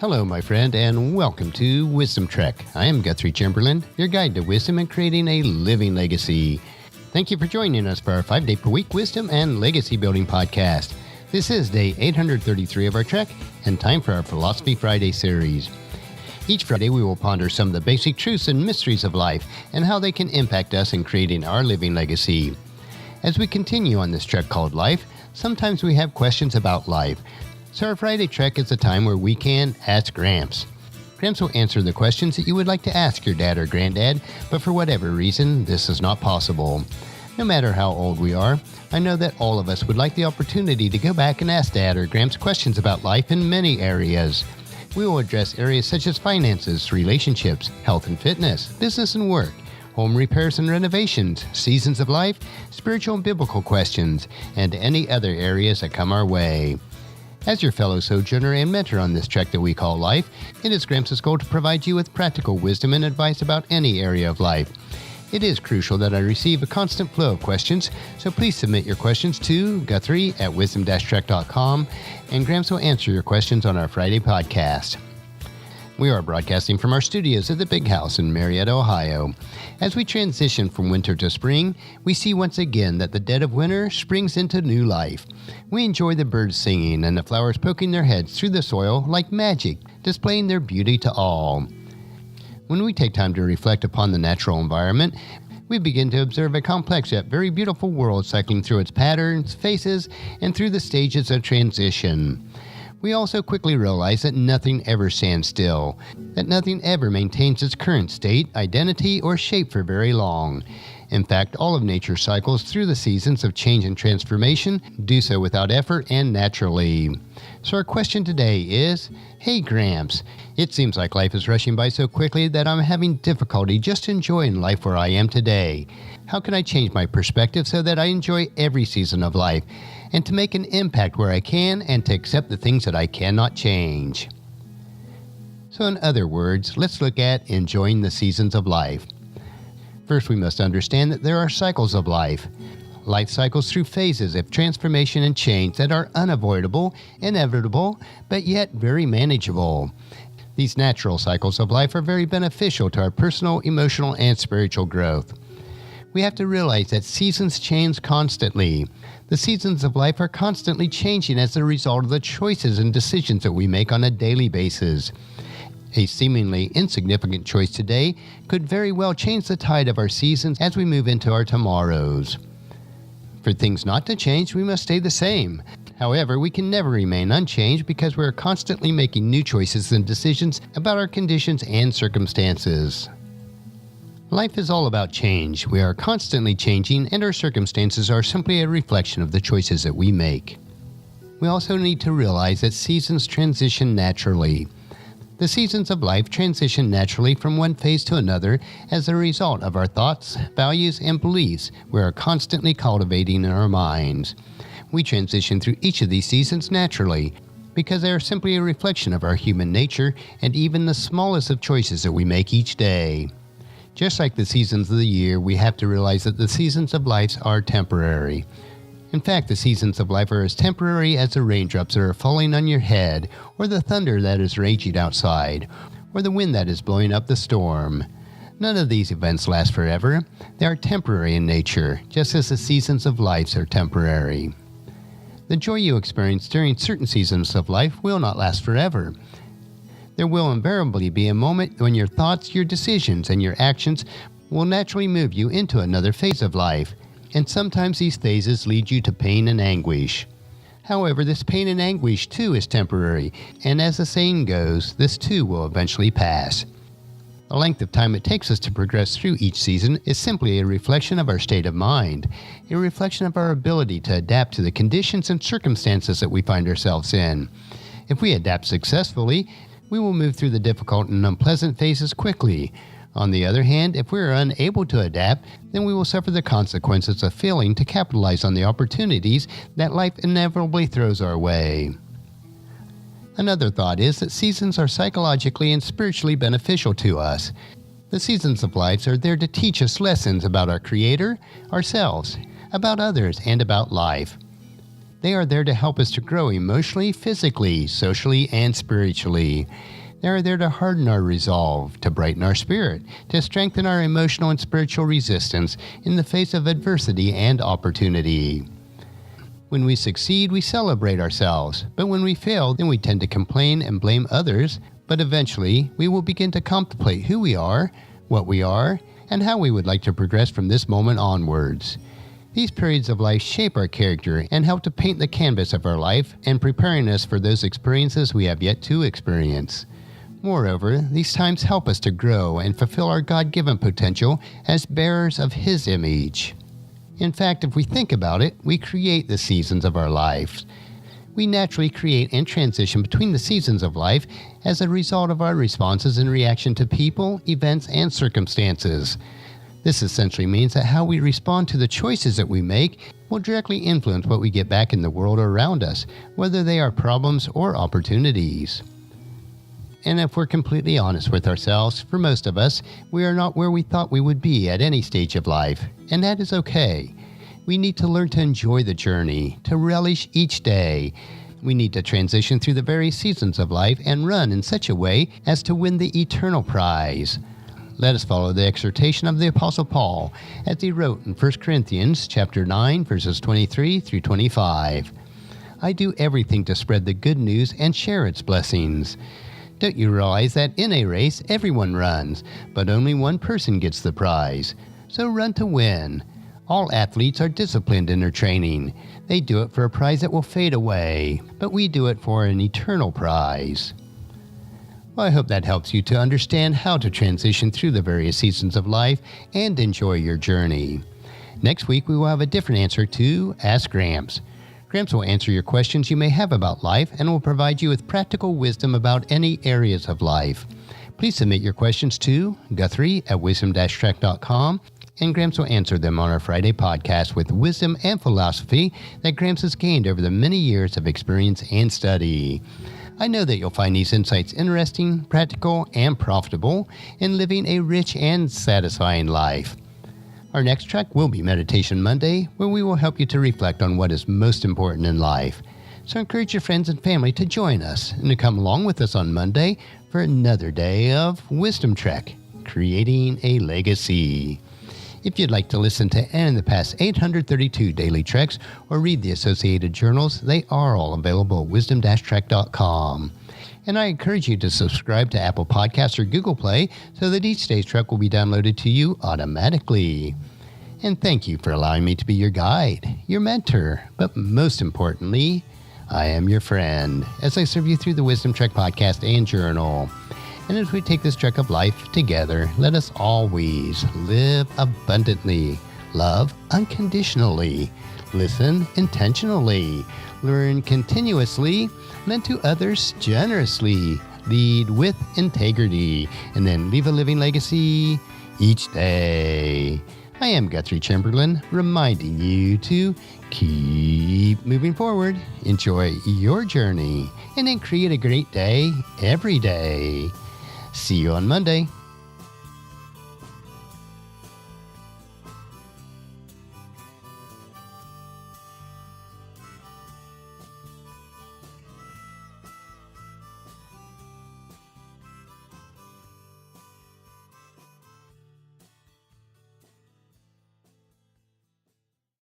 Hello, my friend, and welcome to Wisdom Trek. I am Guthrie Chamberlain, your guide to wisdom and creating a living legacy. Thank you for joining us for our 5-day-per-week wisdom and legacy building podcast. This is day 833 of our trek and time for our Philosophy Friday series. Each Friday, we will ponder some of the basic truths and mysteries of life and how they can impact us in creating our living legacy. As we continue on this trek called life, sometimes we have questions about life. So our Friday trek is a time where we can Ask Gramps. Gramps will answer the questions that you would like to ask your dad or granddad, but for whatever reason, this is not possible. No matter how old we are, I know that all of us would like the opportunity to go back and ask Dad or Gramps questions about life in many areas. We will address areas such as finances, relationships, health and fitness, business and work, home repairs and renovations, seasons of life, spiritual and biblical questions, and any other areas that come our way. As your fellow sojourner and mentor on this trek that we call life, it is Gramps' goal to provide you with practical wisdom and advice about any area of life. It is crucial that I receive a constant flow of questions, so please submit your questions to Guthrie at wisdom-trek.com, and Gramps will answer your questions on our Friday podcast. We are broadcasting from our studios at the Big House in Marietta, Ohio. As we transition from winter to spring, we see once again that the dead of winter springs into new life. We enjoy the birds singing and the flowers poking their heads through the soil like magic, displaying their beauty to all. When we take time to reflect upon the natural environment, we begin to observe a complex yet very beautiful world cycling through its patterns, phases, and through the stages of transition. We also quickly realize that nothing ever stands still, that nothing ever maintains its current state, identity, or shape for very long. In fact, all of nature cycles through the seasons of change and transformation, do so without effort and naturally. So our question today is, hey Gramps, it seems like life is rushing by so quickly that I'm having difficulty just enjoying life where I am today. How can I change my perspective so that I enjoy every season of life, and to make an impact where I can, and to accept the things that I cannot change? So in other words, let's look at enjoying the seasons of life. First, we must understand that there are cycles of life. Life cycles through phases of transformation and change that are unavoidable, inevitable, but yet very manageable. These natural cycles of life are very beneficial to our personal, emotional, and spiritual growth. We have to realize that seasons change constantly. The seasons of life are constantly changing as a result of the choices and decisions that we make on a daily basis. A seemingly insignificant choice today could very well change the tide of our seasons as we move into our tomorrows. For things not to change, we must stay the same. However, we can never remain unchanged because we are constantly making new choices and decisions about our conditions and circumstances. Life is all about change. We are constantly changing, and our circumstances are simply a reflection of the choices that we make. We also need to realize that seasons transition naturally. The seasons of life transition naturally from one phase to another as a result of our thoughts, values, and beliefs we are constantly cultivating in our minds. We transition through each of these seasons naturally because they are simply a reflection of our human nature and even the smallest of choices that we make each day. Just like the seasons of the year, we have to realize that the seasons of life are temporary. In fact, the seasons of life are as temporary as the raindrops that are falling on your head, or the thunder that is raging outside, or the wind that is blowing up the storm. None of these events last forever. They are temporary in nature, just as the seasons of life are temporary. The joy you experience during certain seasons of life will not last forever. There will invariably be a moment when your thoughts, your decisions, and your actions will naturally move you into another phase of life. And sometimes these phases lead you to pain and anguish. However, this pain and anguish too is temporary, and as the saying goes, this too will eventually pass. The length of time it takes us to progress through each season is simply a reflection of our state of mind, a reflection of our ability to adapt to the conditions and circumstances that we find ourselves in. If we adapt successfully, we will move through the difficult and unpleasant phases quickly. On the other hand, if we are unable to adapt, then we will suffer the consequences of failing to capitalize on the opportunities that life inevitably throws our way. Another thought is that seasons are psychologically and spiritually beneficial to us. The seasons of life are there to teach us lessons about our Creator, ourselves, about others, and about life. They are there to help us to grow emotionally, physically, socially, and spiritually. They are there to harden our resolve, to brighten our spirit, to strengthen our emotional and spiritual resistance in the face of adversity and opportunity. When we succeed, we celebrate ourselves, but when we fail, then we tend to complain and blame others, but eventually we will begin to contemplate who we are, what we are, and how we would like to progress from this moment onwards. These periods of life shape our character and help to paint the canvas of our life and preparing us for those experiences we have yet to experience. Moreover, these times help us to grow and fulfill our God-given potential as bearers of His image. In fact, if we think about it, we create the seasons of our lives. We naturally create and transition between the seasons of life as a result of our responses in reaction to people, events, and circumstances. This essentially means that how we respond to the choices that we make will directly influence what we get back in the world around us, whether they are problems or opportunities. And if we're completely honest with ourselves, for most of us, we are not where we thought we would be at any stage of life, and that is okay. We need to learn to enjoy the journey, to relish each day. We need to transition through the various seasons of life and run in such a way as to win the eternal prize. Let us follow the exhortation of the Apostle Paul as he wrote in 1 Corinthians chapter 9, verses 23 through 25. I do everything to spread the good news and share its blessings. Don't you realize that in a race, everyone runs, but only one person gets the prize? So run to win. All athletes are disciplined in their training. They do it for a prize that will fade away, but we do it for an eternal prize. Well, I hope that helps you to understand how to transition through the various seasons of life and enjoy your journey. Next week, we will have a different answer to Ask Gramps. Gramps will answer your questions you may have about life and will provide you with practical wisdom about any areas of life. Please submit your questions to Guthrie at wisdom-trek.com, and Gramps will answer them on our Friday podcast with wisdom and philosophy that Gramps has gained over the many years of experience and study. I know that you'll find these insights interesting, practical, and profitable in living a rich and satisfying life. Our next track will be Meditation Monday, where we will help you to reflect on what is most important in life. So encourage your friends and family to join us and to come along with us on Monday for another day of Wisdom Trek, creating a legacy. If you'd like to listen to any of the past 832 daily treks or read the associated journals, they are all available at wisdom-trek.com. And I encourage you to subscribe to Apple Podcasts or Google Play so that each day's trek will be downloaded to you automatically. And thank you for allowing me to be your guide, your mentor, but most importantly, I am your friend as I serve you through the Wisdom Trek podcast and journal. And as we take this trek of life together, let us always live abundantly, love unconditionally, listen intentionally, learn continuously, lend to others generously, lead with integrity, and then leave a living legacy each day. I am Guthrie Chamberlain, reminding you to keep moving forward, enjoy your journey, and then create a great day every day. See you on Monday.